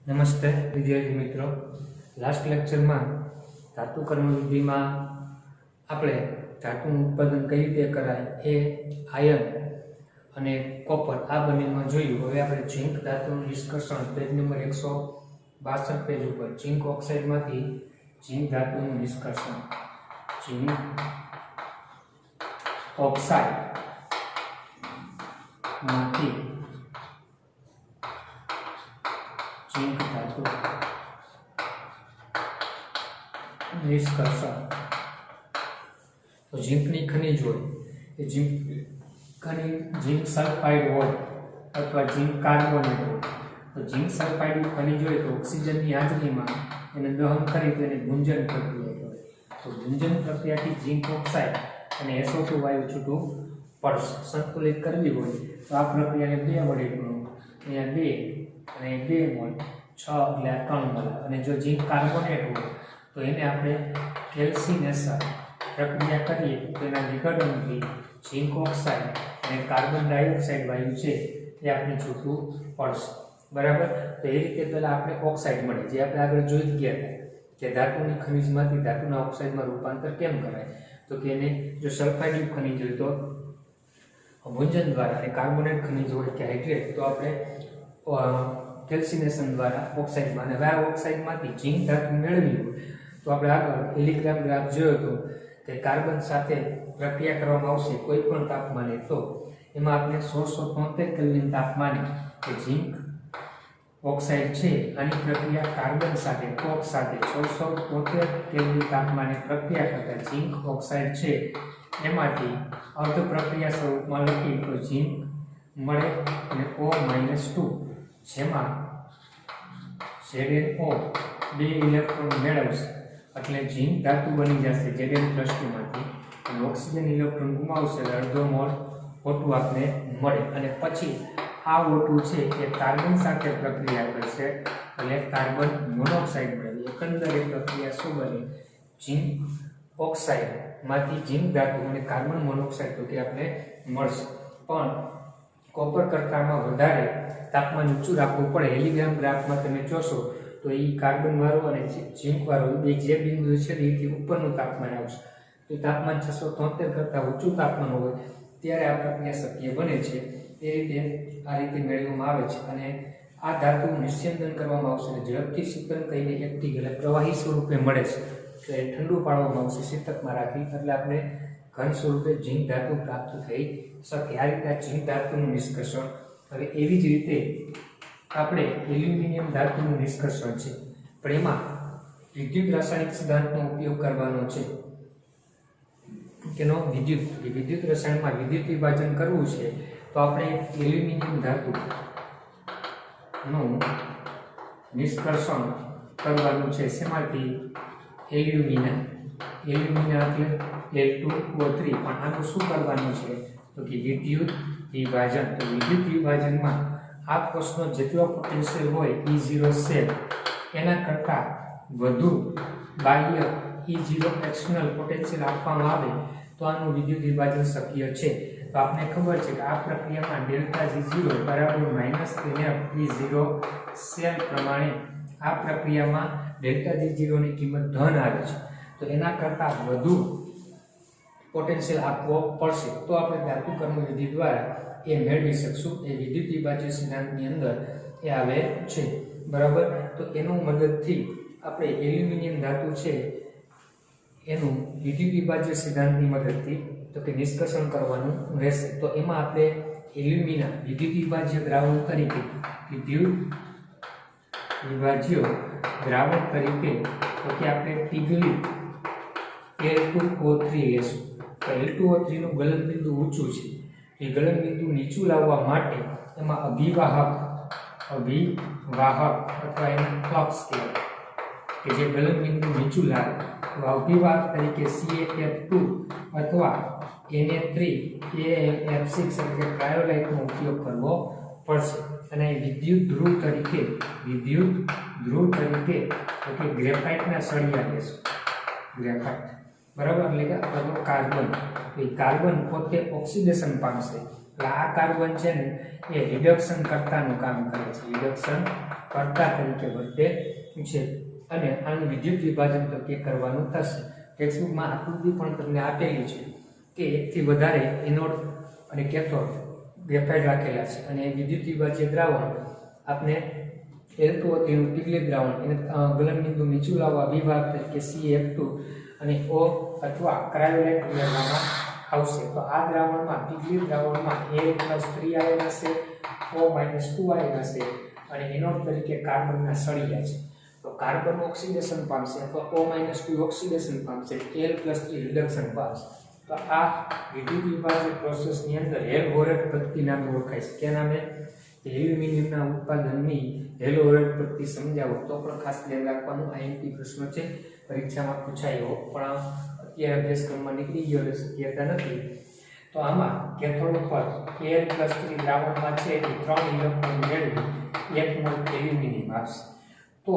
નમસ્તે વિદ્યાર્થી મિત્રો, લાસ્ટ લેક્ચરમાં ધાતુ કર્મવિધિમાં આપણે ધાતુનું ઉત્પાદન કઈ રીતે કરાય એ આયર્ન અને કોપર આ બંનેમાં જોયું. હવે આપણે ઝીંક ધાતુનું નિષ્કર્ષણ પેજ નંબર 162 પેજ ઉપર ઝીંક ઓક્સાઇડમાંથી ઝીંક ધાતુનું નિષ્કર્ષણ. ઝીંક ઓક્સાઇડમાંથી ઝીંક ધાતુ નિષ્કર્ષણ. તો ઝીંકની ખનિજ હોય એ ઝીંક સલ્ફાઇડ હોય અથવા ઝીંક કાર્બોનેટ હોય. તો ઝીંક સલ્ફાઇડ ખનિજ હોય તો ઓક્સિજનની હાજરીમાં એને દહન કરી તો એને ગુંજન પ્રક્રિયા કહેવાય. તો ગુંજન પ્રક્રિયાથી ઝીંક ઓક્સાઇડ અને SO2 વાયુ છૂટું પડશે. સંતુલિત કરવી હોય તો આ પ્રક્રિયાને 2 વડે ગુણો. અહીંયા 2 અને 2 મોલ 6 એટલે 3 મોલ. અને જો ઝીંક કાર્બોનેટ હોય તો એને આપણે કેલ્સિનેશન પ્રક્રિયા કરીએ તો એના વિઘટનથી ઝીંક ઓક્સાઇડ અને કાર્બન ડાયોક્સાઇડ વાયુ છે એ આપણે છૂટું પડશે. બરાબર. તો એ રીતે પહેલા આપણે ઓક્સાઇડ મળે જે આપણે આગળ જોઈ ગયા હતા કે ધાતુની ખનિજમાંથી ધાતુના ઓક્સાઇડમાં રૂપાંતર કેમ કરાય. તો કે એને જો સલ્ફાઇડ ખનિજ હોય તો ગુંજન દ્વારા, અને કાર્બોનેટ ખનિજ હોય કે હાઇડ્રેટ તો આપણે કેલ્સિનેશન દ્વારા ઓક્સાઇડમાં. અને આ ઓક્સાઇડમાંથી ઝીંક ધાતુ મેળવી હોય તો આપણે આગળ એલિગ્રામ ગ્રાફ જોયો હતો કે કાર્બન સાથે પ્રક્રિયા કરવામાં આવશે કોઈ પણ તાપમાને. તો એમાં આપણે 1673 કેલ્વિન તાપમાને કે ઝીંક ઓક્સાઇડ છે આની પ્રક્રિયા કાર્બન સાથે કોક સાથે 1673 કેલ્વિન તાપમાને પ્રક્રિયા કરતા ઝીંક ઓક્સાઇડ છે એમાંથી અર્ધ પ્રક્રિયા સ્વરૂપમાં લખી તો ઝીંક મળે અને O-2 જેમાં ZnO 2 ઇલેક્ટ્રોન મેળવશે એટલે ઝીંક ધાતુ બની જશે Zn+2 માંથી. અને ઓક્સિજન ઇલેક્ટ્રોન ગુમાવશે એટલે અડધો મોલ O2 આપને મળે. અને પછી આ O2 છે એ કાર્બન સાથે પ્રક્રિયા કરશે એટલે કાર્બન મોનોક્સાઇડ મળે. એકંદરે પ્રક્રિયા શું બને? ઝીંક ઓક્સાઇડ માંથી ઝીંક ધાતુ અને કાર્બન મોનોક્સાઇડ તો કે આપણે મળશે. પણ કોપર કરતામાં વધારે તાપમાન ઊંચું રાખવું પડે. એલિગ્રામ ગ્રાફમાં તમે જોશો તો એ કાર્બન વાળો અને ઝીંક વાળો બે જે બિંદુ છે એથી ઉપરનું તાપમાન આવશે. તો તાપમાન 673 કરતાં ઊંચું તાપમાન હોય ત્યારે આ પ્રક્રિયા શક્ય બને છે. એ રીતે આ રીતે મેળવવામાં આવે છે. અને આ ધાતુ નિસ્યંદન કરવામાં આવશે. ઝડપથી શીતલ કરીને એકઠી એટલે પ્રવાહી સ્વરૂપે મળે છે. એટલે ઠંડુ પાડવામાં આવશે શીતકમાં રાખી એટલે આપણે ઘન સ્વરૂપે ઝીંક ધાતુ પ્રાપ્ત થઈ શકે. આ રીતે ઝીંક ધાતુનું નિષ્કર્ષણ. હવે એવી જ રીતે આપણે એલ્યુમિનિયમ ધાતુનું નિષ્કર્ષણ છે પણ એમાં વિદ્યુત રાસાયણિક સિદ્ધાંતનો ઉપયોગ કરવાનો છે. કેનો? વિદ્યુત રસાયણમાં વિદ્યુત વિભાજન કરવું છે તો આપણે એલ્યુમિનિયમ ધાતુનું નિષ્કર્ષણ કરવાનું છે. શેમાંથી? એલ્યુમિના એટલે Al2O3. પણ આનું શું કરવાનું છે તો કે વિદ્યુત વિભાજન. તો વિદ્યુત વિભાજનમાં આ કોષનો જેટલો પોટેન્શિયલ હોય E0 સેલ એના કરતાં વધુ બાહ્ય E0 એક્સટર્નલ પોટેન્શિયલ આપવામાં આવે તો આનું વિદ્યુત વિભાજન શક્ય છે. તો આપણે ખબર છે કે આ પ્રક્રિયામાં ડેલ્ટા G0 બરાબર -3f E0 સેલ પ્રમાણે આ પ્રક્રિયામાં ડેલ્ટા G0 ની કિંમત ધન આવે છે. તો એના કરતાં વધુ પોટેન્શિયલ આપવો પડશે તો આપણે ધાતુ કર્મવિધિ દ્વારા એ મેળવી શકશું. એ વિદ્યુત વિભાજ્ય સિદ્ધાંતની અંદર એ આવે છે. બરાબર. તો એનું મદદથી આપણે એલ્યુમિનિયમ ધાતુ છે એનું વિદ્યુત વિભાજ્ય સિદ્ધાંતની મદદથી તો કે નિષ્કર્ષણ કરવાનું રહેશે. તો એમાં આપણે એલ્યુમિના વિદ્યુત વિભાજ્ય દ્રાવણ તરીકે તો કે આપણે પીગળી Al2O3 લેશું. તો Al2O3 નું ગલનબિંદુ ઊંચું છે. એ ગલનબિંદુ નીચું લાવવા માટે એમાં અભિવાહક અથવા એને ફ્લક્સ કહેવાય કે જે ગલનબિંદુ નીચું લાવે તો અભિવાહક તરીકે CaF2 અથવા Na3AlF6 એટલે ક્રાયોલાઇટનો ઉપયોગ કરવો પડશે. અને વિદ્યુત ધ્રુવ તરીકે તો કે ગ્રેફાઇટના સળિયા લેશું. ગ્રેફાઇટ બરાબર. એટલે કે કાર્બન. એ કાર્બન પોતે ઓક્સિડેશન પામશે એટલે આ કાર્બન છે ને એ રિડક્શન કરતાનું કામ કરે છે. રિડક્શન કર્તા તરીકે વર્તે છે અને આનું વિદ્યુત વિભાજન તો કે કરવાનું થશે. ટેક્સ્ટબુકમાં આકૃતિ પણ તમને આપેલી છે કે એકથી વધારે એનોડ અને કેથોડ ગ્રેફાઇટ રાખેલા છે અને વિદ્યુત વિભાજ્ય દ્રાવણ આપણે L2O3 નું પીગલેટ દ્રાવણ એને ગલનબિંદુ નીચું લાવવા વિભાગ તરીકે CaF2 અને O અથવા ક્રાયોલેટ ઉમેરવામાં આવશે. તો આ દ્રાવણમાં પીગલેટ દ્રાવણમાં Al+3 આયન હશે, O-2 આયન હશે અને એનોડ તરીકે કાર્બનના સળિયા છે. તો કાર્બન ઓક્સિડેશન પામશે અથવા O-2 ઓક્સિડેશન પામશે, Al+3 રિડક્શન પામશે. તો આ વિદ્યુત વિભાજન પ્રોસેસની અંદર હેલ-હોરેટ પદ્ધતિ નામે ઓળખાય છે. કે નામે એલ્યુમિનિયમના ઉત્પાદનની હેલ-હોરેટ પદ્ધતિ સમજાવો તો પણ ખાસ ધ્યાન રાખવાનું. IMP પ્રશ્ન છે, પરીક્ષામાં પૂછાયો પણ અત્યારે અભ્યાસક્રમમાં નીકળી ગયો એટલે શક્યતા નથી. તો આમાં કેથોડ ઉપર Al+3 દ્રાવણમાં છે એ 3 ઇલેક્ટ્રોન મેળવી 1 મોલ એલ્યુમિનિયમ આપશે. તો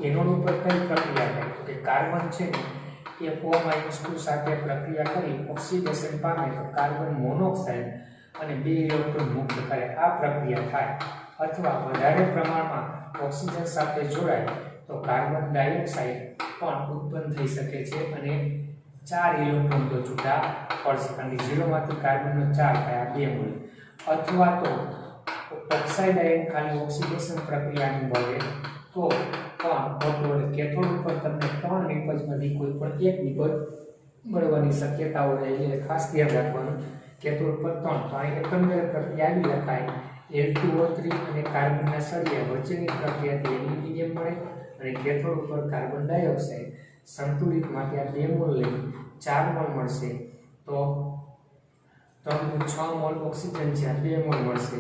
એનોડ ઉપર કઈ પ્રક્રિયા થાય તો કે કાર્બન છે ને એ O-2 સાથે પ્રક્રિયા કરી ઓક્સિડેશન પામે તો કાર્બન મોનોક્સાઇડ અને 2 ઇલેક્ટ્રોન મુક્ત કરે. આ પ્રક્રિયા થાય અથવા વધારે પ્રમાણમાં ઓક્સિજન સાથે જોડાય તો કાર્બન ડાયોક્સાઇડ પણ ઉત્પન્ન થઈ શકે છે અને 4 ઇલેક્ટ્રોન તો છૂટા પડશે. કારણ કે 0 માંથી કાર્બનનો 4 થાય 2 મોલ. અથવા તો ઓક્સાઇડ આયન ખાલી ઓક્સિડેશન પ્રક્રિયા અનુભવે તો પણ કેથોડ ઉપર તમને 3 નિપજમાંથી કોઈ પણ એક નિપજ મળવાની શક્યતાઓ રહે છે. એટલે ખાસ ધ્યાન રાખવાનું. કેથોડ પર 3 તો આ એકંદરે પ્રક્રિયા આવી લખાય L2O3 અને કાર્બનના સળિયા વચ્ચેની પ્રક્રિયાથી એલ્યુમિનિયમ મળે અને કેથોડ ઉપર કાર્બન ડાયોક્સાઇડ સંતુલિત માટે આ 2 મોલ લઈ 4 મોલ મળશે. તો 6 મોલ ઓક્સિજન છે, આ 2 મોલ મળશે.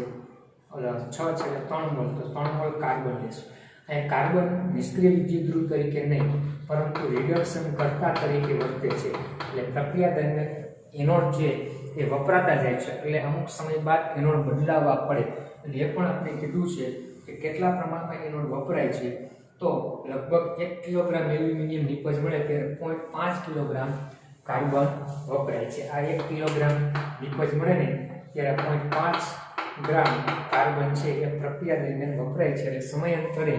6 છે એટલે 3 મોલ, તો 3 મોલ કાર્બન લેશું. અહીં કાર્બન નિષ્ક્રિય વિદ્યુતધ્રુવ તરીકે નહીં પરંતુ રિડક્શન કર્તા તરીકે વર્તે છે. એટલે પ્રક્રિયા દરમિયાન એનોડ છે એ વપરાતા જાય છે એટલે અમુક સમય બાદ એનોડ બદલાવવા પડે. અને એ પણ આપણે કીધું છે કે કેટલા પ્રમાણમાં એનોડ વપરાય છે. તો લગભગ 1 કિલોગ્રામ એલ્યુમિનિયમ નિપજ મળે ત્યારે 0.5 કિલોગ્રામ કાર્બન વપરાય છે. આ 1 કિલોગ્રામ નિપજ મળે ને ત્યારે 0.5 ગ્રામ કાર્બન છે એ પ્રક્રિયા દરમિયાન વપરાય છે. એટલે સમયાંતરે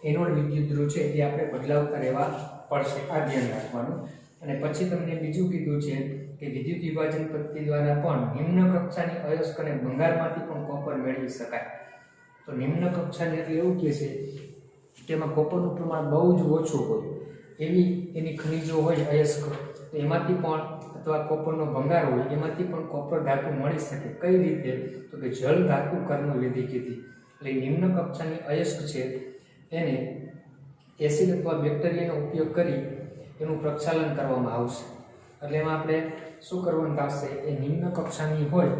એનોડ વિદ્યુતધ્રુવ છે એ આપણે બદલાવતા રહેવા પડશે. આ ધ્યાન રાખવાનું. અને પછી તમને બીજું કીધું છે કે વિદ્યુત વિભાજન પદ્ધતિ દ્વારા પણ નિમ્ન કક્ષાની અયસ્ક અને ભંગારમાંથી પણ કોપર મેળવી શકાય. તો નિમ્ન કક્ષાની એટલે એવું કહે છે કે એમાં કોપરનું પ્રમાણ બહુ જ ઓછું હોય એવી એની ખનિજો હોય અયસ્ક, તો એમાંથી પણ અથવા કોપરનો ભંગાર હોય એમાંથી પણ કોપર ધાતુ મળી શકે. કઈ રીતે તો કે જલ ધાતુ કર્મ વિધિ કીધી. એટલે નિમ્ન કક્ષાની અયસ્ક છે એને એસિડ અથવા બેક્ટેરિયાનો ઉપયોગ કરી એનું પ્રક્ષાલન કરવામાં આવશે. એટલે એમાં આપણે શું કરવાનું થશે, એ નિમ્ન કક્ષાની હોય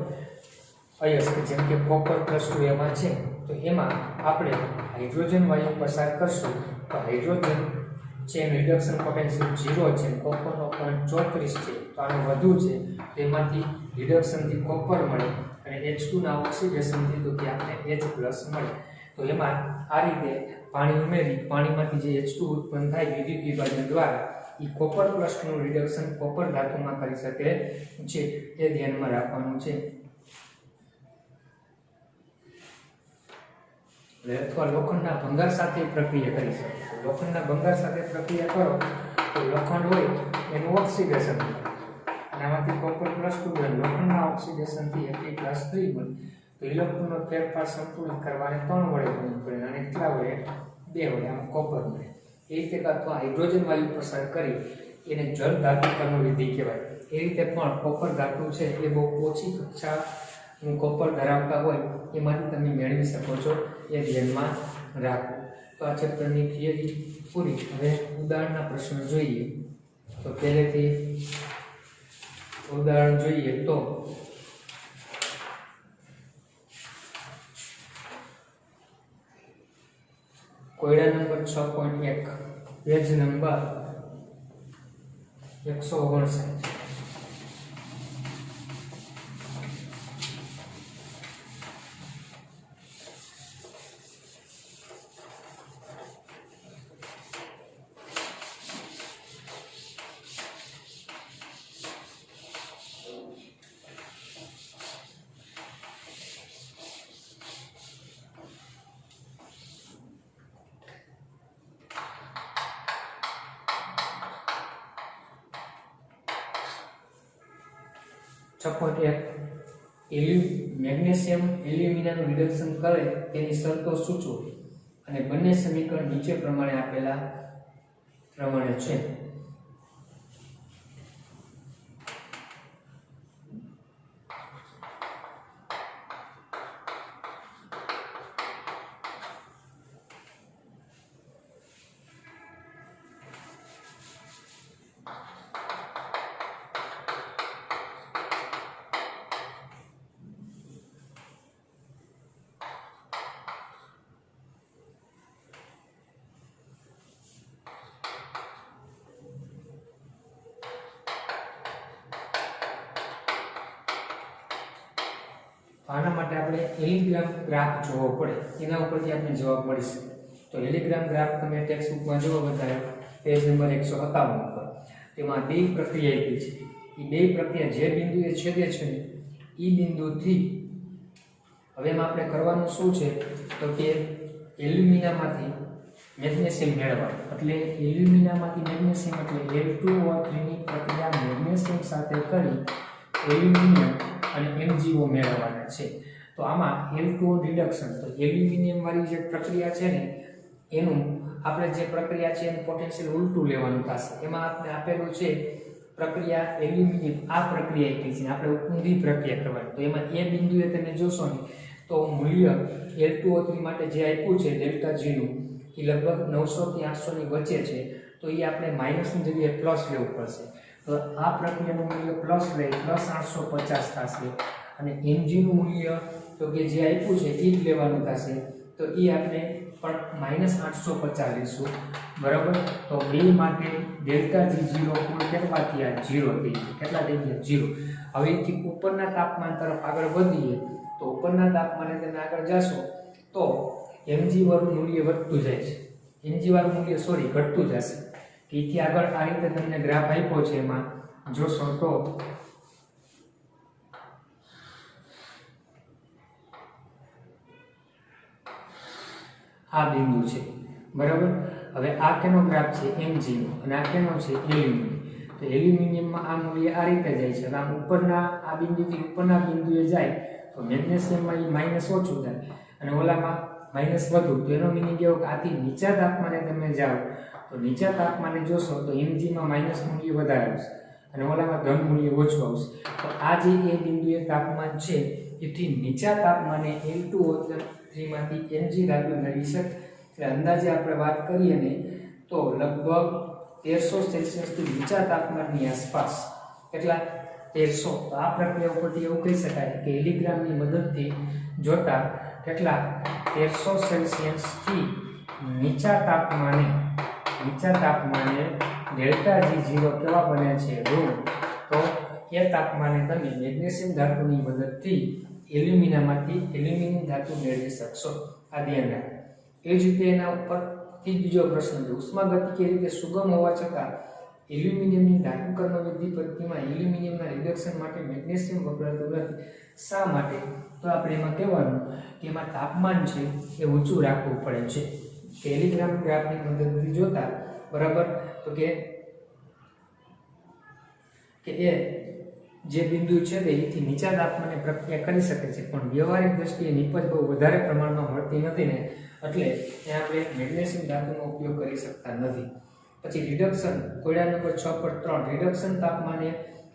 અયસ્ક જેમ કે કોપર +2 એમાં છે તો એમાં આપણે હાઇડ્રોજન વાયુ પસાર કરશું તો હાઇડ્રોજન છે રિડક્શન પોટેન્શિયલ 0 છે, કોપરનો 0.34 છે તો આનો વધુ છે તેમાંથી રિડક્શનથી કોપર મળે અને H2 ના ઓક્સિડેશનથી તો ત્યાં આપણે H+ મળે. તો એમાં આ રીતે પાણી ઉમેરી પાણીમાંથી જે H2 ઉત્પન્ન થાય વિદ્યુત વિભાજન દ્વારા એ કોપર +નું રિડક્શન કોપર ધાતુમાં કરી શકે છે. એ ધ્યાનમાં રાખવાનું છે. અથવા લોખંડના ભંગાર સાથે પ્રક્રિયા કરી શકે. લોખંડના ભંગાર સાથે પ્રક્રિયા કરો તો લોખંડ હોય એનું ઓક્સિડેશન થાય અને આમાંથી કોપર +2 બને. લોખંડના ઓક્સિડેશનથી Fe+3 બને. તો ઇલેક્ટ્રોનનો ફેરફાર સંતુલિત કરવાને 3 વડે ગુણવું પડે અને કેટલા વડે 2 વડે આમ કોપર મળે. એ રીતે અથવા હાઇડ્રોજન વાયુ પસાર કરી એને જળ ધાતુ કર્મ વિધિ કહેવાય. એ રીતે પણ કોપર ધાતુ છે એ બહુ ઓછી કક્ષાનું કોપર ધરાવતા હોય એમાંથી તમે મેળવી શકો છો. એ ધ્યાનમાં રાખો. તો આ ચેપ્ટરની થિયરી પૂરી. હવે ઉદાહરણના પ્રશ્નો જોઈએ. તો પહેલેથી ઉદાહરણ જોઈએ તો કોયડા નંબર 6.1 પેજ નંબર 159. 6.1 મેગ્નેશિયમ એલ્યુમિનિયમનું રિડક્શન કરે તેની શરતો સૂચવો અને બંને સમીકરણ નીચે પ્રમાણે આપેલા પ્રમાણે છે. આના માટે આપણે એલિગ્રામ ગ્રાફ જોવો પડે, એના ઉપરથી આપણે જવાબ મળી શકે. તો એલિગ્રામ ગ્રાફ તમે ટેક્સ્ટ બુકમાં જોવો બતાવે પેજ નંબર 157 ઉપર. તેમાં બે પ્રક્રિયા આપી છે. એ બે પ્રક્રિયા જે બિંદુએ છેદે છે ને એ બિંદુથી હવે એમાં આપણે કરવાનું શું છે તો કે એલ્યુમિનામાંથી મેગ્નેશિયમ મેળવવાનું. એટલે એલ્યુમિનામાંથી મેગ્નેશિયમ એટલે Al2O3 ની પ્રક્રિયા મેગ્નેશિયમ સાથે કરી એલ્યુમિનિયમ અને MgO મેળવવાના છે. તો આમાં Al2O રિડક્શન, તો એલ્યુમિનિયમ વાળી જે પ્રક્રિયા છે ને એનું આપણે જે પ્રક્રિયા છે એનું પોટેન્શિયલ ઉલટું લેવાનું થશે. એમાં આપણે આપેલું છે પ્રક્રિયા એલ્યુમિનિયમ, આ પ્રક્રિયા આપી છે, આપણે ઊંધી પ્રક્રિયા કરવાની. તો એમાં એ બિંદુએ તમે જોશો ને તો મૂલ્ય Al2O3 માટે જે આપ્યું છે ડેલ્ટા G નું એ લગભગ 900 થી 800 ની વચ્ચે છે. તો એ આપણે માઇનસની જગ્યાએ પ્લસ લેવું પડશે. તો આ પ્રક્રિયાનું મૂલ્ય પ્લસ લઈ પ્લસ 850 થશે અને Mg નું મૂલ્ય તો કે જે આપ્યું છે એ જ લેવાનું થશે. તો એ આપણે પણ માઇનસ 850 લઈશું, બરાબર. તો બે માટે ડેલ્ટા G0 કુલ કેટલા થયા? 0 થઈ ગયા. કેટલા થઈ ગયા? 0. હવે એથી ઉપરના તાપમાન તરફ આગળ વધીએ તો ઉપરના તાપમાને તમે આગળ જશો તો Mg વાળું મૂલ્ય વધતું જાય છે, Mg વાળું મૂલ્ય ઘટતું જશે. તેથી આગળ આ રીતે તમને ગ્રાફ આપ્યો છે, એમાં જોશો તો આ બિંદુ છે, બરાબર. હવે આ કેનો ગ્રાફ છે? Mg નો. અને આ કેનો છે? એલ્યુમિનિયમ. તો એલ્યુમિનિયમમાં આ મૂલ્ય આ રીતે જાય છે. આમ ઉપરના આ બિંદુથી ઉપરના બિંદુએ જાય તો મેગ્નેશિયમમાં એ માઇનસ ઓછું થાય અને ઓલામાં માઇનસ વધુ. તો એનો મિનિંગ એવો કે આથી નીચા તાપમાને તમે જાઓ તો નીચા તાપમાને જોશો તો Mg માં માઇનસ મૂલ્ય વધારે આવશે અને ઓલામાં ધન મૂલ્ય ઓછું આવશે. તો આ જે એ બિંદુએ તાપમાન છે એથી નીચા તાપમાને Al2O3 માંથી Mg વેલ્યુ મેળવી શકે. એટલે અંદાજે આપણે વાત કરીએ ને તો લગભગ 1300 સેલ્સિયસથી નીચા તાપમાનની આસપાસ. કેટલા? 1300. તો આ પ્રક્રિયા ઉપરથી એવું કહી શકાય કે એલિગ્રામની મદદથી જોતા કેટલા 1300 સેલ્સિયસથી નીચા તાપમાને ડેલ્ટા G0 કેવા બને છે? ઋણ. તો એ તાપમાને તમે મેગ્નેશિયમ ધાતુની મદદથી એલ્યુમિનિયમ ધાતુ મેળવી શકશો. આ ધ્યાન રાખો. એ જ રીતે એના ઉપરથી બીજો પ્રશ્ન છે, ઉષ્માગતિકીય રીતે સુગમ હોવા છતાં એલ્યુમિનિયમની ધાતુકર્મ વૃદ્ધિ પદ્ધતિમાં એલ્યુમિનિયમના રિડક્શન માટે મેગ્નેશિયમ વપરાતું નથી. શા માટે? તો આપણે એમાં કહેવાનું કે એમાં તાપમાન છે એ ઊંચું રાખવું પડે છે. એલિગ્રામ ગ્રાફની મદદથી જોતા, બરાબર, તો કે એ જે બિંદુ છે તેથી નીચા તાપમાને પ્રક્રિયા કરી શકે છે, પણ વ્યવહારિક દ્રષ્ટિએ નિપજ બહુ વધારે પ્રમાણમાં મળતી નથી ને એટલે ત્યાં આપણે મેગ્નેશિયમ ધાતુનો ઉપયોગ કરી શકતા નથી. પછી રિડક્શન, કોયડા નંબર 6.3 રિડક્શન તાપમાને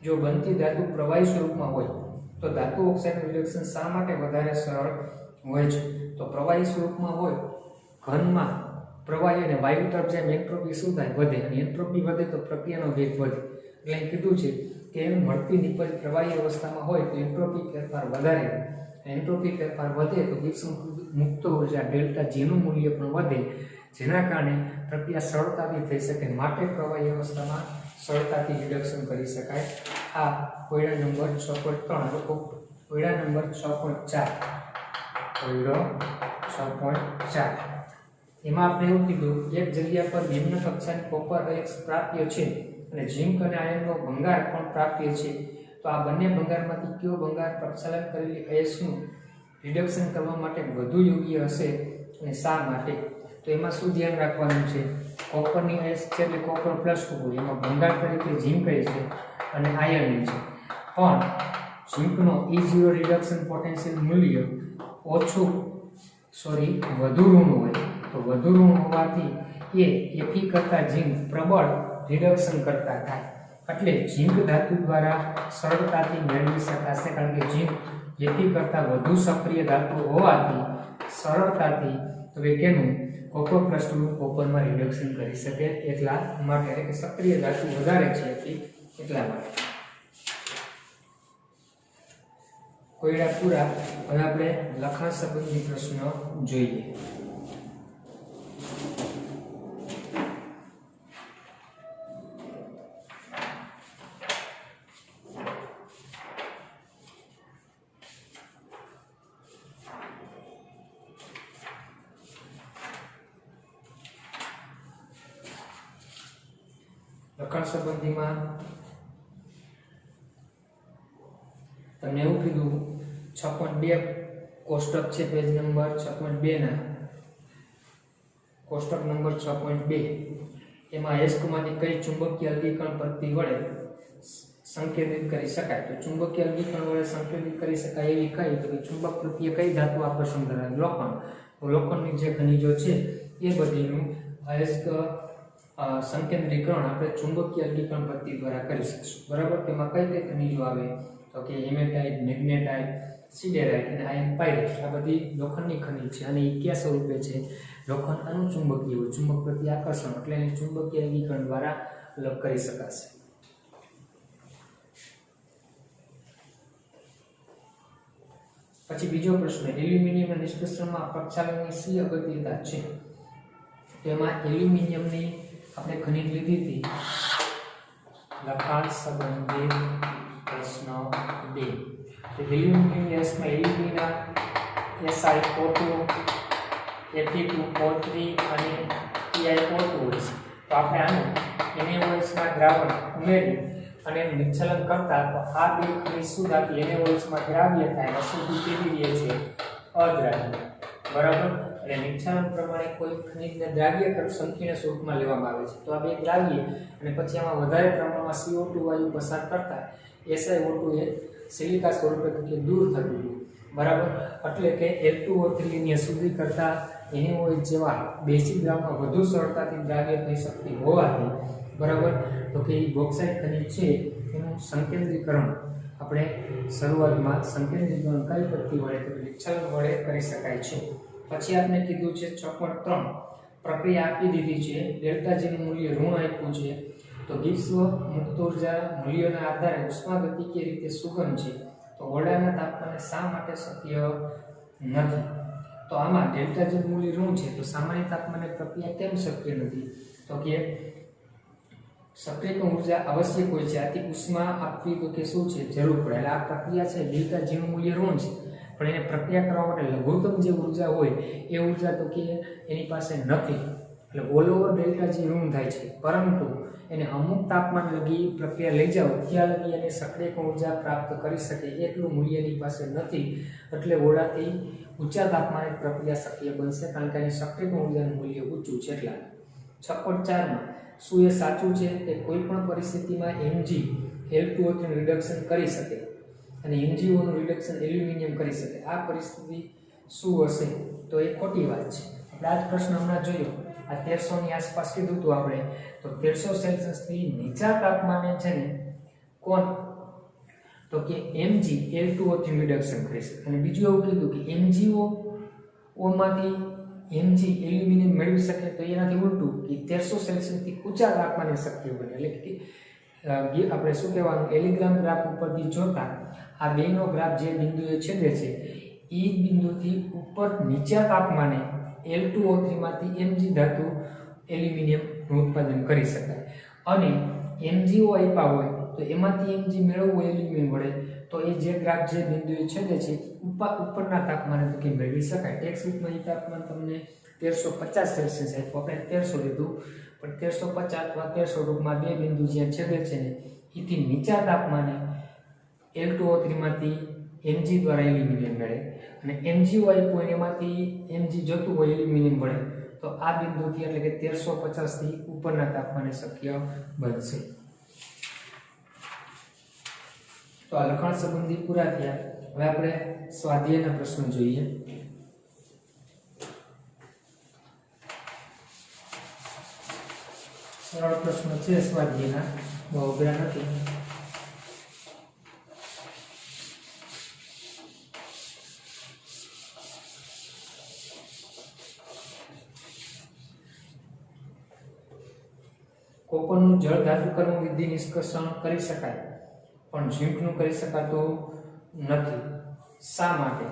જો બનતી ધાતુ પ્રવાહી સ્વરૂપમાં હોય તો ધાતુ ઓક્સાઇડનું રિડક્શન શા માટે વધારે સરળ હોય છે? તો પ્રવાહી સ્વરૂપમાં હોય, ઘનમાં પ્રવાહી અને વાયુ તરફ જેમ એન્ટ્રોપી શું થાય? વધે. અને એન્ટ્રોપી વધે તો પ્રક્રિયાનો વેગ વધે. એટલે કીધું છે કે મળતી નિપજ પ્રવાહી અવસ્થામાં હોય તો એન્ટ્રોપી ફેરફાર વધારે. એન્ટ્રોપી ફેરફાર વધે તો મુક્ત ઉર્જા ડેલ્ટા G નું મૂલ્ય પણ વધે, જેના કારણે પ્રક્રિયા સરળતાથી થઈ શકે. માટે પ્રવાહી અવસ્થામાં સરળતાથી રિડક્શન કરી શકાય. આ કોયડા નંબર 6.3. કોયડા નંબર 6.4. કોયડો 6.4. એમાં આપણે એવું કીધું એક જગ્યા પર નિમ્ન કક્ષાની કોપર અયસ્ક પ્રાપ્ય છે અને ઝિંક અને આયર્નનો ભંગાર પણ પ્રાપ્ય છે. તો આ બંને ભંગારમાંથી કયો ભંગાર પ્રક્ષાલન કરેલી અયસ્કનું રિડક્શન કરવા માટે વધુ યોગ્ય હશે અને શા માટે? તો એમાં શું ધ્યાન રાખવાનું છે? કોપરની અયસ્ક છે એટલે કોપર પ્લસ 2, એમાં ભંગાર તરીકે ઝિંક છે અને આયર્ન છે. પણ ઝીંકનો E0 રિડક્શન પોટેન્શિયલ મૂલ્ય વધુ ઋણ હોય તો વધુ ઋણ હોવાથી એ Fe કરતા ઝીંક પ્રબળ રિડક્શન કરતા થાય એટલે ઝીંક ધાતુ દ્વારા સરળતાથી મેળવી શકાશે કારણ કે ઝીંક Fe કરતા વધુ સક્રિય ધાતુ હોવાથી સરળતાથી તો કે કેનું કોપર પ્લસનું કોપરમાં રિડક્શન કરી શકે એટલા માટે એટલે કે સક્રિય ધાતુ વધારે છે એટલા માટે કોયડા પૂરા. હવે આપણે લખાણ સંબંધી પ્રશ્ન જોઈએ. લખાણ સંબંધીમાં તમને એવું કીધું 6.2 કોષ્ટક છે પેજ નંબર 6.2 ના કોષ્ટક નંબર 6.2 એમાં અયસ્કમાંથી કઈ ચુંબકીય અલગીકરણ પદ્ધતિ વડે સંકેતિત કરી શકાય તો ચુંબકીય અલગીકરણ વડે સંકેતિત કરી શકાય એવી કઈ તો કે ચુંબક પ્રત્યે કઈ ધાતુ આકર્ષણ ધરાવે લોખંડ તો લોખંડની જે ખનિજો છે એ બધીનું અયસ્ક સંકેન્દ્રીકરણ આપણે ચુંબકીય અલગીકરણ પદ્ધતિ દ્વારા કરી શકીશું બરાબર. તેમાં કઈ કઈ ખનિજો આવે તો કે હેમેટાઇટ, મેગ્નેટાઇટ, સિડેરાઇટ અને આયર્ન પાયરાઇટ આ બધી લોખંડની ખનિજ છે અને એ કયા સ્વરૂપે છે લોખંડ અનુચુંબકીય હોય ચુંબક પ્રત્યે આકર્ષણ એટલે એને ચુંબકીય અલગીકરણ દ્વારા અલગ કરી શકાશે. પછી બીજો પ્રશ્ન એલ્યુમિનિયમના નિષ્કર્ષણમાં પ્રક્ષાલનની સી અગત્યતા છે. તેમાં એલ્યુમિનિયમની આપણે ખનિજ લીધી હતી લખાણ સંબંધિત પ્રશ્ન 2 તો એલ્યુમિનિયમ ગેસમાં એલ્યુમિના SiO2 Fe2O3 અને PiO2 હોય છે તો આપણે આનું NaOH ના દ્રાવણ ઉમેરી અને નિશ્ચલન કરતા તો આ બે ખનિજ શું થાય NaOH માં દ્રાવ્ય થાય અશુદ્ધ કેવી રહે છે અદ્રાવ્ય બરાબર. એટલે નિશ્ચલન પ્રમાણે કોઈ ખનિજને દ્રાવ્ય સંકીર્ણ સ્વરૂપમાં લેવામાં આવે છે તો આ બે દ્રાવ્ય અને પછી આમાં વધારે પ્રમાણમાં CO2 વાયુ પસાર કરતા SiO2 એ સિલિકા સ્વરૂપે કે દૂર થતું હતું બરાબર. એટલે કે L2O3 ની અશુદ્ધિ કરતા NaOH જેવા બેઝિક દ્રાવણમાં વધુ સરળતાથી દ્રાવ્ય થઈ શકતી હોવાથી બરાબર તો કે બોક્સાઇટ ખનિજ છે એનું સંકેન્દ્રીકરણ આપણે શરૂઆતમાં સંકેન્દ્રીકરણ કઈ પદ્ધતિ વડે તો નિશ્ચલન વડે કરી શકાય છે. પછી આપણે કીધું છે 6.3 પ્રક્રિયા આપી દીધી છે ડેલ્ટા G નું મૂલ્ય ઋણ આપ્યું છે તો વિશ્વ મુક્ત ઉર્જા મૂલ્યોના આધારે ઉષ્માગતિકીય રીતે સુગમ છે તો ઓરડાના તાપમાને શા માટે શક્ય નથી તો આમાં ડેલ્ટા G નું મૂલ્ય ઋણ છે તો સામાન્ય તાપમાને પ્રક્રિયા કેમ શક્ય નથી તો કે સક્રિય ઉર્જા આવશ્યક હોય છે આથી ઉષ્મા આપવી તો કે શું છે જરૂર પડે એટલે આ પ્રક્રિયા છે ડેલ્ટા G નું મૂલ્ય ઋણ છે પણ એને પ્રક્રિયા કરવા માટે લઘુત્તમ જે ઉર્જા હોય એ ઉર્જા તો કે એની પાસે નથી એટલે ઓલ ઓવર ડેલ્ટા G ઋણ થાય છે પરંતુ એને અમુક તાપમાન લગી પ્રક્રિયા લઈ જાઓ ત્યાં લગી એને સક્રિય ઉર્જા પ્રાપ્ત કરી શકે એટલું મૂલ્ય એની પાસે નથી એટલે ઓરડાથી ઊંચા તાપમાને પ્રક્રિયા શક્ય બનશે કારણ કે એની સક્રિય ઉર્જાનું મૂલ્ય ઊંચું છે એટલા. 6.4 શું એ સાચું છે કે કોઈ પણ પરિસ્થિતિમાં Mg L2O3 નું રિડક્શન કરી શકે અને MgO નું રિડક્શન એલ્યુમિનિયમ કરી શકે આ પરિસ્થિતિ શું હશે તો એ ખોટી વાત છે. આપણે આ જ પ્રશ્ન હમણાં જોયો આ 1300 ની આસપાસ કીધું હતું આપણે તો 1300 સેલ્સિયસ થી નીચા તાપમાને છે ને કોણ તો કે Mg L2O3 રિડક્શન કરી શકે અને બીજું એવું કીધું કે MgO માંથી Mg એલ્યુમિનિયમ મેળવી શકે તો એનાથી ઉલટું કે 1300 સેલ્સિયસ થી ઊંચા તાપમાને શક્ય બને એટલે કે આપણે શું કહેવાનું એલિગ્રામ ગ્રાફ ઉપરથી જોતા આ બેનો ગ્રાફ જે બિંદુએ છેદે છે એ બિંદુથી ઉપર નીચા તાપમાને L2O3 માંથી Mg ધાતુ એલ્યુમિનિયમનું ઉત્પાદન કરી શકાય અને MgO આપ્યા હોય તો એમાંથી Mg મેળવવું એલ્યુમિનિયમ વડે તો એ જે ગ્રાફ જે બિંદુએ છેદે છે ઉપરના તાપમાને તો કે મેળવી શકાય. ટેક્સ્ટબુકમાં એ તાપમાન તમને 1350 સેલ્સિયસ આપ્યું આપણે 1300 લીધું પણ 1350 અથવા 1300 રૂપમાં બે બિંદુ જ્યાં છેદે છે ને એથી નીચા તાપમાને L2O3 માંથી Mg દ્વારા એલ્યુમિનિયમ મળે અને MgO આપ્યું એમાંથી Mg જોતું હોય એલ્યુમિનિયમ મળે તો આ બિંદુથી એટલે કે 1350 થી ઉપરના તાપમાને શક્ય બનશે. તો આ લખાણ સંબંધી પૂરા થયા. હવે આપણે સ્વાધ્યાયના પ્રશ્નો જોઈએ. સરળ પ્રશ્નો છે સ્વાધ્યાયના, બહુ અઘરા નથી. કોપરનું જળ ધાતુકરણ વિધિ નિષ્કર્ષણ કરી શકાય પણ ઝીંકનું કરી શકાતું નથી. શા માટે?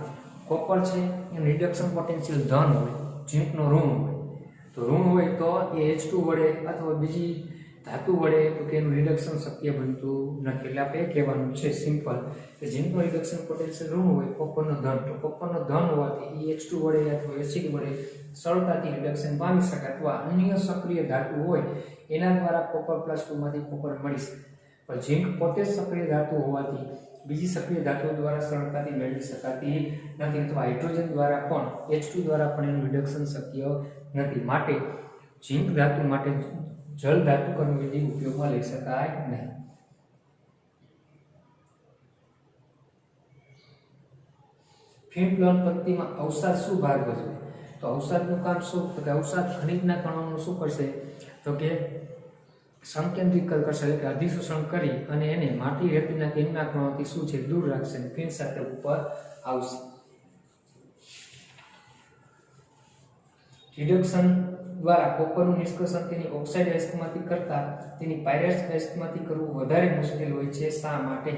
કોપર છે એનું રિડક્શન પોટેન્શિયલ ધન હોય, ઝીંકનો ઋણ હોય. તો ઋણ હોય તો એ H2 વડે અથવા બીજી ધાતુ વડે તો કે એનું રિડક્શન શક્ય બનતું નથી. એટલે આપણે એ કહેવાનું છે સિમ્પલ કે ઝીંકનો રિડક્શન પોટેન્શિયલ ઋણ હોય, કોપરનો ધન. તો કોપરનો ધન હોવાથી એ H2 વડે અથવા એસિડ વડે સરળતાથી રિડક્શન પામી શકાય અથવા અન્ય સક્રિય ધાતુ હોય એના દ્વારા કોપર +2 માંથી કોપર મળી શકે. પણ ઝીંક પોતે જ સક્રિય ધાતુ હોવાથી બીજી સક્રિય ધાતુઓ દ્વારા સરળતાથી મેળવી શકાતી નથી અથવા હાઇડ્રોજન દ્વારા પણ H2 દ્વારા પણ એનું રિડક્શન શક્ય નથી. માટે ઝીંક ધાતુ માટે જળ ધાતુકરણ વિધિ ઉપયોગમાં લઈ શકાય નહીં. ફિન પ્લોન પદ્ધતિમાં અવસાદ શું ભાગ ભજવે? તો અવસાદનું કામ શું? તો કે અવસાદ ખનિજના કણોનું શું કરશે? તો કે સંકેન્દ્રિત કરશે, એટલે કે અધિશોષણ કરી અને એને માટી રેતીના કેન્દ્રના કણોથી શું છે દૂર રાખશે અને ફિન સાથે ઉપર આવશે. રિડક્શન દ્વારા કોપરનું નિષ્કર્ષણ તેની ઓક્સાઇડ અયસ્કમાંથી કરતા તેની પાયરેટ્સ અયસ્કમાંથી કરવું વધારે મુશ્કેલ હોય છે. શા માટે?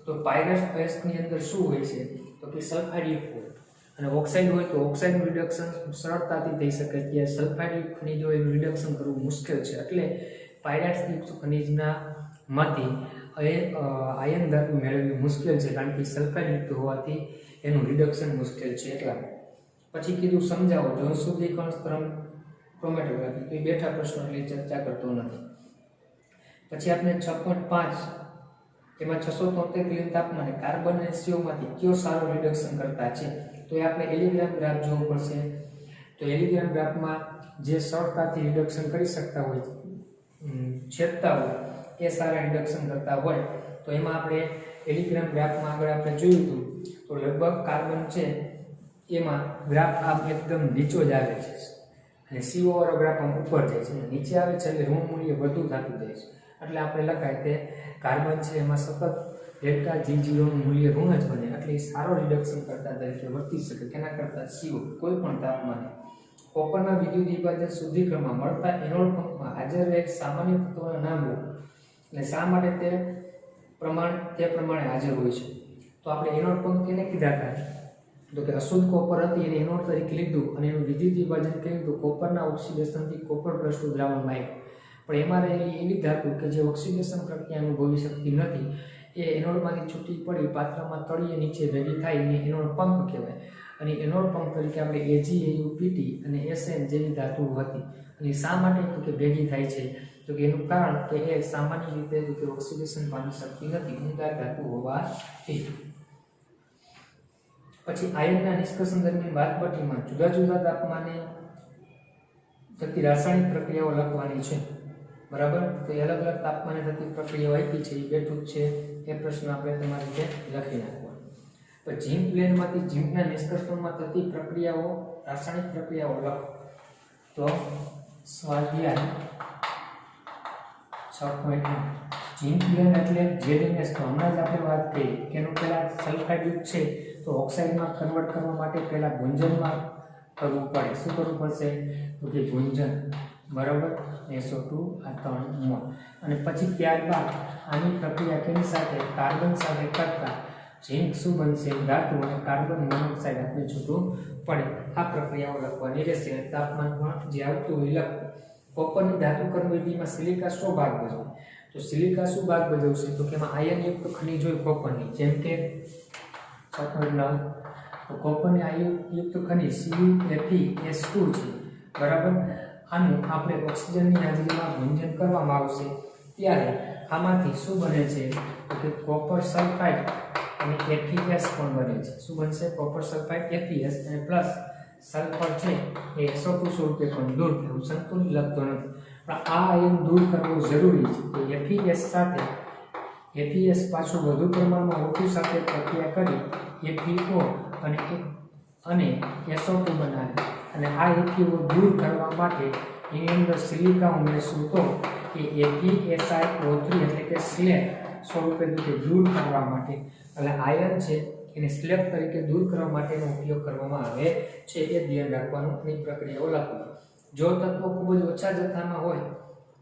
તો પાયરેટ્સ અયસ્કની અંદર શું હોય છે? તો કે સલ્ફાઇડ હોય અને ઓક્સાઇડ હોય તો ઓક્સાઇડનું રિડક્શન સરળતાથી થઈ શકે. ત્યાં સલ્ફાઇડ ખનિજો એનું રિડક્શન કરવું મુશ્કેલ છે. એટલે પાયરેટ્સ યુક્ત ખનિજના માંથી આયન ધાતુ મેળવવી મુશ્કેલ છે, કારણ કે સલ્ફાઇડ યુક્ત હોવાથી એનું રિડક્શન મુશ્કેલ છે. એટલા પછી કીધું સમજાવો જળશુદ્ધિકરણ સ્તર ક્રોમેટોગ્રાફી. તો એ બેઠા પ્રશ્નો એટલે ચર્ચા કરતો નથી. પછી આપણે 6.5 તેમાં 673 કેલ્વિન તાપમાને કાર્બન અને CO માંથી કયો સારો રિડક્શન કરતા છે? તો એ આપણે એલિગ્રામ ગ્રાફ જોવું પડશે. તો એલિગ્રામ ગ્રાફમાં જે સરળતાથી રિડક્શન કરી શકતા હોય, છેદતા હોય, એ સારા રિડક્શન કરતા હોય તો એમાં આપણે એલિગ્રામ ગ્રાફમાં આગળ આપણે જોયું હતું તો લગભગ કાર્બન છે એમાં ગ્રાફ આમ એકદમ નીચો જ આવે છે અને CO વાળો ગ્રાફ આમ ઉપર જાય છે, નીચે આવે છે એટલે ઋણ મૂલ્ય વધુ થતું જાય છે. એટલે આપણે લખાય કે કાર્બન છે એમાં સતત ડેલ્ટા G0 નું મૂલ્ય ઋણ જ બને, એટલે એ સારો રિડક્શન કરતા તરીકે વર્તી શકે. કેના કરતા? CO કોઈ પણ તાપમાને. કોપરના વિદ્યુત વિભાજન શુદ્ધિકરણમાં મળતા એનોડ પંપમાં હાજર એક સામાન્ય તત્વના નામ લો. એટલે શા માટે તે પ્રમાણે હાજર હોય છે? તો આપણે એનોડ પંપ કેને કીધા હતા? તો કે અશુદ્ધ કોપર હતી એને એનોડ તરીકે લીધું અને એનું વિદ્યુત વિભાજન કર્યું તો કોપરના ઓક્સિડેશનથી કોપર +2 દ્રાવણમાં આવ્યું. પણ એમાં રહેલી એવી ધાતુ કે જે ઓક્સિડેશન પ્રક્રિયા અનુભવી શકતી નથી એ એનોડમાંથી છૂટી પડી પાત્રમાં તળિયે નીચે ભેગી થાય એને એનોડ પંપ કહેવાય. અને એનોડ પંપ તરીકે આપણે AgAuPt અને SN જેવી ધાતુઓ હતી. અને શા માટે? તો કે ભેગી થાય છે. તો કે એનું કારણ કે એ સામાન્ય રીતે તો કે ઓક્સિડેશન પામી શકતી નથી ઊંડા ધાતુ હોવાથી. પછી આયનના નિષ્કર્ષણ દરમિયાન બાદબાકીમાં જુદા જુદા તાપમાને થતી રાસાયણિક પ્રક્રિયાઓ લખવાની છે. બરાબર? તો એ અલગ અલગ તાપમાને થતી પ્રક્રિયાઓ આપી છે, એ બેઠું છે. એ પ્રશ્ન આપણે તમારી રીતે લખી નાખવાનો. તો ઝીંક પ્લેનમાંથી ઝીંકના નિષ્કર્ષણમાં થતી પ્રક્રિયાઓ, રાસાયણિક પ્રક્રિયાઓ લખો. તો સ્વાધ્યાય 6.1 ઝીંક પ્લેન એટલે ZnS. તો હમણાં જ આપણે વાત કરી કે એનું પહેલા સલ્ફાઇડ યુક્ત છે તો ઓક્સાઇડમાં કન્વર્ટ કરવા માટે પહેલા ગુંજનમાં કરવું પડે. શું કરવું પડશે? તો કે ગુંજન. બરાબર? SO2 આ 3 મોલ. અને પછી ત્યારબાદ આની પ્રક્રિયા કેની સાથે? કાર્બન સાથે કરતા ઝીંક શું બનશે? ધાતુ અને કાર્બન મોનોક્સાઇડ આપણે છૂટું પડે. આ પ્રક્રિયાઓ લખવાની રહેશે. તાપમાન પણ જે આવતું હોય લખો. કોપરની ધાતુકરણ વિધિમાં સિલિકા શું ભાગ ભજવે? તો સિલિકા શું ભાગ ભજવશે? તો કે એમાં આયનયુક્ત ખનિજ હોય કોપરની, જેમ કે 6.9 તો કોપરની આયનયુક્ત ખનિજ CuFeS2 છે. બરાબર? આનું આપણે ઓક્સિજનની હાજરીમાં ગુંજન કરવામાં આવશે ત્યારે આમાંથી શું બને છે? તો કે કોપર સલ્ફાઇડ અને FeS પણ બને છે. શું બનશે? કોપર સલ્ફાઇડ FeS અને પ્લસ સલ્ફર છે એ SO2 સ્વરૂપે પણ દૂર થયું. સંતુલિત લખતો નથી પણ આ આયન દૂર કરવો જરૂરી છે. તો FeS સાથે FeS પાછું વધુ પ્રમાણમાં O2 સાથે પ્રક્રિયા કરી FeO અને SO2 બનાવે અને આ FeO દૂર કરવા માટે એની અંદર સિલિકા ઉમેરશું તો એ FeSiO3 એટલે કે સ્લેબ સ્વરૂપે દૂર કરવા માટે એટલે આયન છે એને સ્લેબ તરીકે દૂર કરવા માટેનો ઉપયોગ કરવામાં આવે છે. એ ધ્યાન રાખવાનું અને પ્રક્રિયાઓ લખવું. જો તત્વો ખૂબ જ ઓછા જથ્થામાં હોય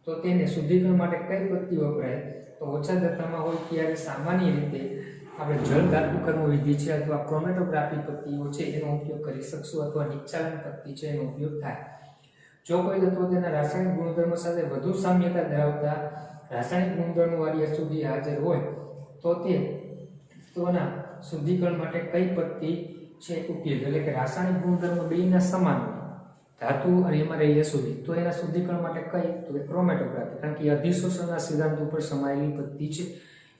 તો તેને શુદ્ધિકરણ માટે કઈ પદ્ધતિ વપરાય? તો ઓછા જથ્થામાં હોય ત્યારે સામાન્ય રીતે આપણે જળ ધાતુકર્મ વિધિ છે અથવા ક્રોમેટોગ્રાફી પદ્ધતિઓ છે એનો ઉપયોગ કરી શકશું અથવા નિશ્ચાલન પદ્ધતિ છે એનો ઉપયોગ થાય. જો કોઈ તત્વો તેના રાસાયણિક ગુણધર્મો સાથે વધુ સામ્યતા ધરાવતા રાસાયણિક ગુણધર્મો વાળી અશુદ્ધિ હાજર હોય તો તે તત્વોના શુદ્ધિકરણ માટે કઈ પદ્ધતિ છે ઉપયોગ? એટલે કે રાસાયણિક ગુણધર્મો બેયના સમાન ધાતુ અને એમાં રહી અશુદ્ધિ તો એના શુદ્ધિકરણ માટે કઈ? તો કે ક્રોમેટોગ્રાફી. કારણ કે અધિશોષણના સિદ્ધાંત ઉપર સમાયેલી પદ્ધતિ છે.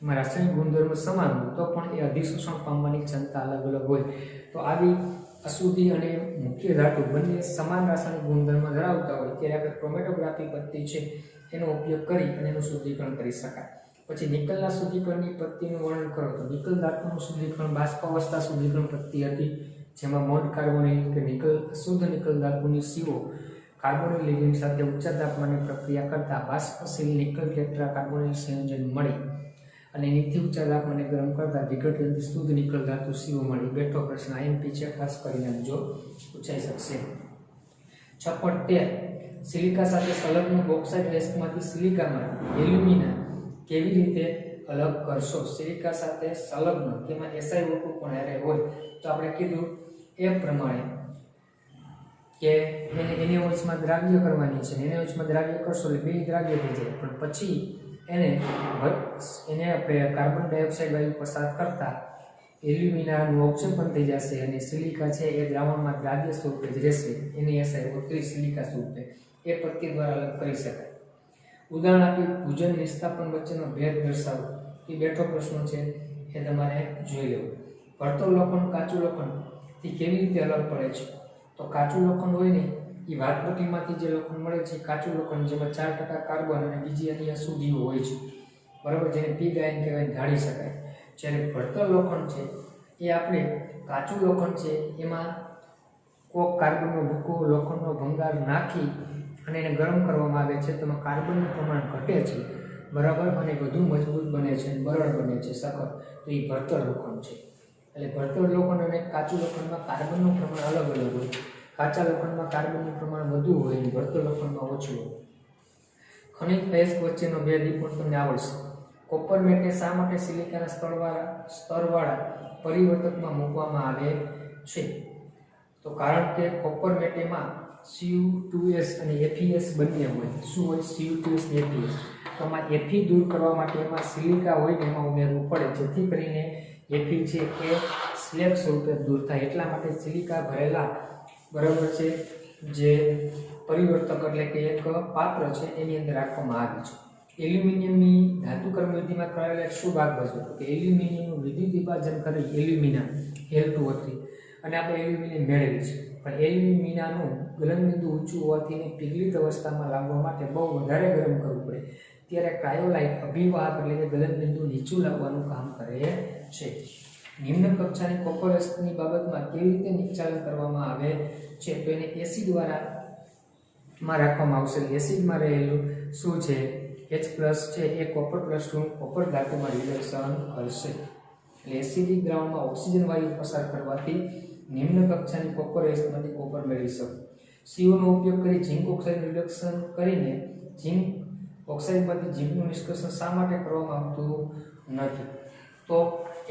એમાં રાસાયણિક ગુણધર્મ સમાન હોય તો પણ એ અધિશોષણ પામવાની ક્ષમતા અલગ અલગ હોય. તો આવી અશુદ્ધિ અને મુખ્ય ધાતુ બંને સમાન રાસાયણિક ગુણધર્મ ધરાવતા હોય ત્યારે આપણે ક્રોમેટોગ્રાફી પદ્ધતિ છે એનો ઉપયોગ કરી અને એનું શુદ્ધિકરણ કરી શકાય. પછી નિકલના શુદ્ધિકરણની પદ્ધતિનું વર્ણન કરો તો નિકલ ધાતુનું શુદ્ધિકરણ બાષ્પાવસ્થા શુદ્ધિકરણ પદ્ધતિ હતી જેમાં મોડ કાર્બોનિલ કે નિકલ શુદ્ધ નિકલ ધાતુની CO કાર્બોનિલ લિગેન્ડ સાથે ઉચ્ચ તાપમાને પ્રક્રિયા કરતા બાષ્પશીલ નિકલ ટેટ્રા કાર્બોનિલ સંયોજન મળે અને નીચે ઊંચા તાપમાને ગરમ કરતા વિઘટનથી શુદ્ધ નિકલ ધાતુ CO મળી. બેઠો પ્રશ્ન IMP છે, ખાસ કરીને જો પૂછાઈ શકશે. 6.13 સિલિકા સાથે સંલગ્ન બોક્સાઇટ રેસ્ટમાંથી સિલિકામાં એલ્યુમિના કેવી રીતે અલગ કરશો? સિલિકા સાથે સંલગ્ન તેમાં SiO2 પણ હારે હોય તો આપણે કીધું એ પ્રમાણે કે એને NaOH દ્રાવ્ય કરવાની છે. NaOH દ્રાવ્ય કરશો એટલે બે દ્રાવ્ય થઈ જાય પણ પછી એને આપણે કાર્બન ડાયોક્સાઇડ વાયુ પસાર કરતા એલ્યુમિનાનું અવક્ષેપણ થઈ જશે અને સિલિકા છે એ દ્રાવણમાં દ્રાવ્ય સ્વરૂપે જ રહેશે. NaSiO3 સિલિકા સ્વરૂપે એ પદ્ધતિ દ્વારા અલગ કરી શકાય. ઉદાહરણ આપી ભૂજન નિષ્કાપન વચ્ચેનો ભેદ દર્શાવો. એ બેઠો પ્રશ્ન છે એ તમારે જોઈ લેવું. ભળતર લોખંડ કાચું લોખંડથી કેવી રીતે અલગ પડે છે? તો કાચું લોખંડ હોય ને એ વાતપટ્ટીમાંથી જે લોખંડ મળે છે કાચું લોખંડ જેમાં 4% કાર્બન અને બીજી અન્ય અશુદ્ધિઓ હોય છે, બરાબર, જેને પીગ આયન કહેવાય, ઢાળી શકાય. જ્યારે ભળતર લોખંડ છે એ આપણે કાચું લોખંડ છે એમાં કોક કાર્બનનો ભૂકો લોખંડનો ભંગાર નાખી અને એને ગરમ કરવામાં આવે છે. તેમાં કાર્બનનું પ્રમાણ ઘટે છે, બરાબર, અને વધુ મજબૂત બને છે, બરડ બને છે, સખત. તો એ ભળતર લોખંડ છે. એટલે ભળતર લોખંડ અને કાચું લોખંડમાં કાર્બનનું પ્રમાણ અલગ અલગ હોય. કાચા લોખંડમાં કાર્બનનું પ્રમાણ વધુ હોય અને ભળતર લોખંડમાં ઓછું હોય. ખનિજ અયસ્ક વચ્ચેનો ભેદ પણ તમને આવડશે. કોપર મેટને શા માટે સિલિકાના સ્તરવાળા પરિવર્તકમાં મૂકવામાં આવે છે? તો કારણ કે કોપર મેટેમાં Cu2S અને FeS બંને હોય. શું હોય? Cu2S અને FeS. તો આમાં Fe દૂર કરવા માટે એમાં સિલિકા હોય ને એમાં ઉમેરવું પડે જેથી કરીને Fe છે એ સ્લેબ સ્વરૂપે દૂર થાય. એટલા માટે સિલિકા ભરેલા, બરાબર છે, જે પરિવર્તક એટલે કે એક પાત્ર છે એની અંદર રાખવામાં આવે છે. એલ્યુમિનિયમની ધાતુકર્મ વિધિમાં કરાયેલા શું ભાગ ભજવે? તો કે એલ્યુમિનિયમનું વિદ્યુત વિભાજન કરી એલ્યુમિના Al2O3 અને આપણે એલ્યુમિનિયમ મેળવી છે. પણ એલ્યુમિનાનું ગલનબિંદુ ઊંચું હોવાથી પીગલિત અવસ્થામાં લાવવા માટે બહુ વધારે ગરમ કરવું પડે. ત્યારે ક્રાયોલાઇટ અભિવાહક એટલે કે ગલનબિંદુ નીચું લાવવાનું કામ કરે છે. નિમ્ન કક્ષાની કોપર અયસ્કની બાબતમાં કેવી રીતે નિશ્ચાલન કરવામાં આવે છે? તો એને એસિડ દ્વારા રાખવામાં આવશે. એસિડમાં રહેલું શું છે? H+ છે એ કોપર પ્લસનું કોપર ધાતુમાં રિડક્શન કરશે. એટલે એસિડિક દ્રાવણમાં ઓક્સિજન વાયુ પસાર કરવાથી નિમ્ન કક્ષાની કોપર અયસ્કમાંથી કોપર મેળવી શકો. CO નો ઉપયોગ કરી ઝિંક ઓક્સાઇડ રિડક્શન કરીને ઝિંક ઓક્સાઇડમાંથી ઝિંકનું નિષ્કર્ષણ શા માટે કરવામાં આવતું નથી? તો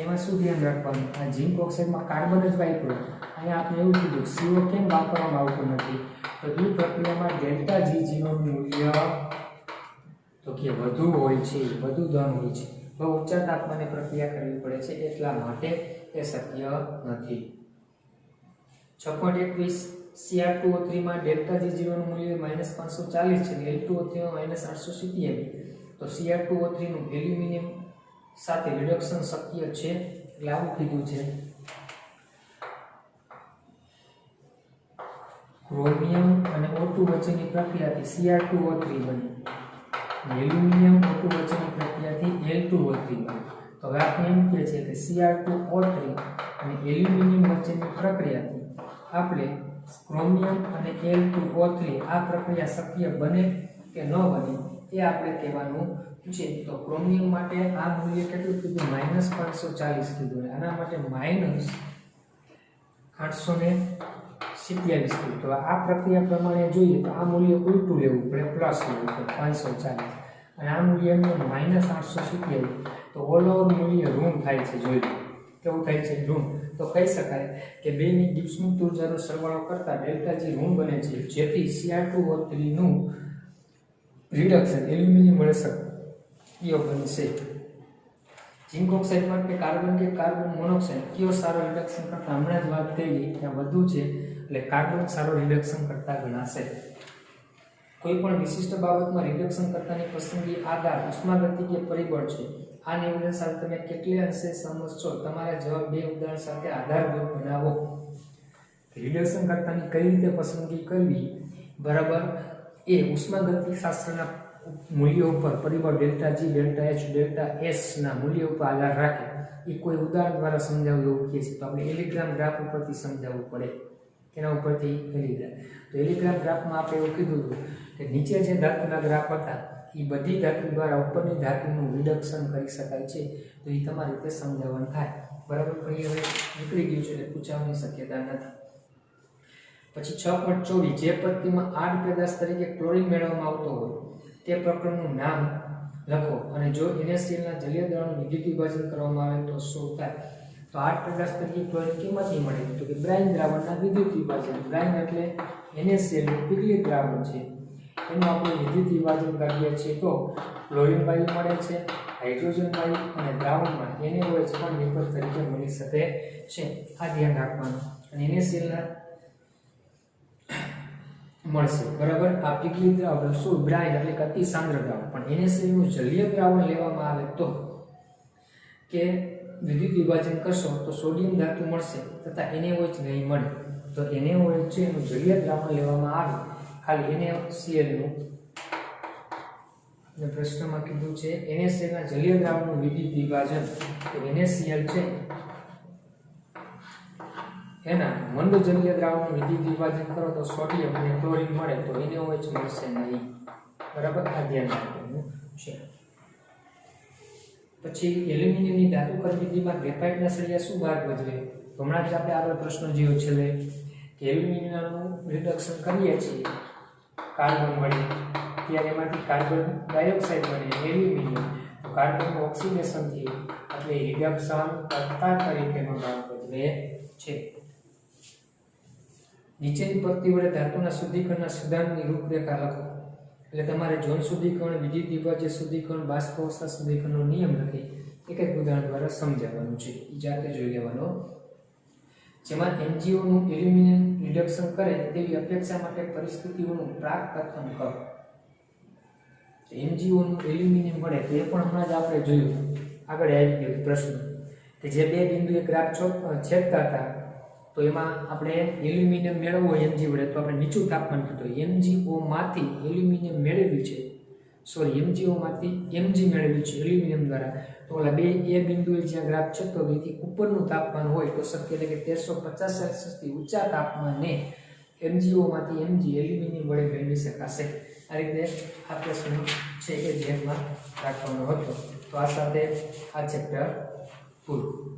એમાં શું ધ્યાન રાખવાનું? આ ઝિંક ઓક્સાઇડમાં કાર્બન જ વાપરો. અહીંયા આપણે એવું કીધું CO કેમ વાપરવામાં આવતું નથી? તો એ પ્રક્રિયામાં ડેલ્ટા G0 નું મૂલ્ય તો કે વધુ હોય છે, વધુ ધન હોય છે. બહુ ઊંચા તાપમાને પ્રક્રિયા કરવી પડે છે એટલા માટે એ શક્ય નથી. 6.21 Cr2O3 માં ડેલ્ટા G0 નું મૂલ્ય -540 છે, L2O3 માં -870 તો Cr2O3 નું એલ્યુમિનિયમ સાથે રિડક્શન શક્ય છે એટલે આવું કીધું છે. ક્રોમિયમ અને O2 વચ્ચેની પ્રક્રિયાથી Cr2O3 બને. એલ્યુમિનિયમ O2 વચ્ચેની પ્રક્રિયાથી L2O3 મળે. તો હવે આપણે એમ કહે છે કે Cr2O3 અને એલ્યુમિનિયમ વચ્ચેની પ્રક્રિયાથી આપણે ક્રોમિયમ અને L2O3 આ પ્રક્રિયા શક્ય બને કે ન બને એ આપણે કહેવાનું છે. તો ક્રોમિયમ માટે આ મૂલ્ય કેટલું કીધું? -540 કીધું. આના માટે -827 કીધું. તો આ પ્રક્રિયા પ્રમાણે જોઈએ તો આ મૂલ્ય ઉલટું લેવું પડે, પ્લસ લેવું પડે 540, અને આ મૂલ્ય -827. તો ઓલ ઓવર મૂલ્ય ઋણ થાય છે. જોઈ લો કેવું થાય છે, ઋણ. તો કહી શકાય કે બેની ગિબ્સની ઊર્જાનો સરવાળો કરતા ΔG ઋણ બને છે, જેથી Cr2O3 નું રિડક્શન એલ્યુમિનિયમ વડે શક્ય બનશે. ઝિંક ઓક્સાઇડ માટે કાર્બન કે કાર્બન મોનોક્સાઇડ કયો સારો રિડક્શન કરતા? હમણાં જ વાત થઈ ત્યાં વધુ છે એટલે કાર્બન સારો રિડક્શન કરતા ગણાશે. કોઈ પણ વિશિષ્ટ બાબતમાં રિડક્શન કરતાની પસંદગી આધાર ઉષ્માગતિકીય પરિબળ છે. આ નિવેદન સાથે તમે કેટલે અંશે સહમત છો? તમારા જવાબ બે ઉદાહરણ સાથે આધારભૂત બનાવો. રિડક્શન કરતાની કઈ રીતે પસંદગી કરવી? બરાબર, એ ઉષ્માગતિશાસ્ત્રના મૂલ્યો ઉપર પરિબળ ΔG, ΔH, ΔS ના મૂલ્યો ઉપર આધાર રાખે. એ કોઈ ઉદાહરણ દ્વારા સમજાવવું એવું કહે છે. તો આપણે એલિગ્રામ ગ્રાફ ઉપરથી સમજાવવું પડે. તેના ઉપરથી એલિગ્રામ. તો એલિગ્રામ ગ્રાફમાં આપણે એવું કીધું હતું કે નીચે જે ધાતુના ગ્રાફ હતા એ બધી ધાતુ દ્વારા ઉપરની ધાતુનું રિડક્શન કરી શકાય છે. તો એ તમારી રીતે સમજાવવાનું થાય. બરાબર, પણ હવે નીકળી ગયું છે એટલે પૂછવાની શક્યતા નથી. પછી 6.24 જે પદ્ધતિમાં આડ પેદાશ તરીકે ક્લોરીન મેળવવામાં આવતો હોય તે પ્રકરણનું નામ લખો અને જો NaCl ના જલીય દ્રાવણનું વિદ્યુત વિભાજન કરવામાં આવે તો શું થાય? તો આડ પેદાશ તરીકે ક્લોરીન કેમાંથી મળે? તો કે બ્રાઇન દ્રાવણના વિદ્યુત વિભાજન. બ્રાઇન એટલે NaCl નું પીગળિત દ્રાવણ છે, એનું આપણે વિદ્યુત વિભાજન કરીએ છીએ તો ક્લોરીન વાયુ મળે છે, હાઇડ્રોજન વાયુ, અને દ્રાવણમાં NaOH પણ નિપજ તરીકે મળી શકે છે. આ ધ્યાન રાખવાનું. અને NaCl ના મળશે. બરાબર, આ પીગળિત દ્રાવણ શું? બ્રાઇન એટલે કે અતિ સાંદ્ર દ્રાવણ. પણ NaCl નું જલીય દ્રાવણ લેવામાં આવે તો કે વિદ્યુત વિભાજન કરશો તો સોડિયમ ધાતુ મળશે તથા NaOH નહીં મળે. તો NaOH છે એનું જલીય દ્રાવણ લેવામાં આવે, ખાલી NaCl નું. અને પ્રશ્નમાં કીધું છે NaCl ના જલીય દ્રાવણનું વિદ્યુત વિભાજન. તો NaCl છે એના મંદ જલીય દ્રાવણનું વિદ્યુત વિભાજન કરો તો સોડિયમ અને ક્લોરીન મળે, તો NaOH મળશે નહીં. બરાબર, આ ધ્યાન રાખવાનું છે. પછી એલ્યુમિનિયમની ધાતુ કરવિધિમાં ગ્રેફાઇટના સળિયા શું ભાગ ભજવે? હમણાં જ આપણે આગળ પ્રશ્ન જોયો છેલ્લે કે એલ્યુમિનિયમનું રિડક્શન કરીએ છીએ કાર્બન વડે, ત્યારે એમાંથી કાર્બન ડાયોક્સાઇડ બને એલ્યુમિનિયમ. તો કાર્બનનું ઓક્સિડેશનથી એટલે રિડક્શન કરતા તરીકેનો ભાગ ભજવે છે. નીચેની પદ્ધતિ વડે ધાતુના શુદ્ધિકરણના સિદ્ધાંતની રૂપરેખા લખો. એટલે તમારે ઝોન શુદ્ધિકરણ, વિદ્યુત વિભાજ્ય શુદ્ધિકરણ, બાષ્પાવસ્થા શુદ્ધિકરણનો નિયમ લખી એક એક ઉદાહરણ દ્વારા સમજાવવાનું છે. એ જાતે જોઈ લેવાનો. જેમાં MgO નું એલ્યુમિનિયમ રિડક્શન કરે તેવી અપેક્ષા માટે પરિસ્થિતિઓનું પ્રાકકથન કરો. MgO નું એલ્યુમિનિયમ મળે તો એ પણ હમણાં જ આપણે જોયું, આગળ આવી ગયો પ્રશ્ન કે જે બે બિંદુએ ગ્રાફ છેદતા હતા તો એમાં આપણે એલ્યુમિનિયમ મેળવવું હોય Mg વડે તો આપણે નીચું તાપમાન કીધું. MgO માંથી એલ્યુમિનિયમ મેળવ્યું છે, MgO માંથી Mg મેળવ્યું છે એલ્યુમિનિયમ દ્વારા. તો ઓલા બે એ બિંદુએ જ્યાં ગ્રાફ છેદતો એથી ઉપરનું તાપમાન હોય તો શક્ય એટલે કે 1350 સેલ્સિયસથી ઊંચા તાપમાને MgO માંથી Mg એલ્યુમિનિયમ વડે મેળવી શકાશે. આ રીતે આ પ્રશ્ન છે એ ધ્યાનમાં રાખવાનો હતો. તો આ સાથે આ ચેપ્ટર પૂરું.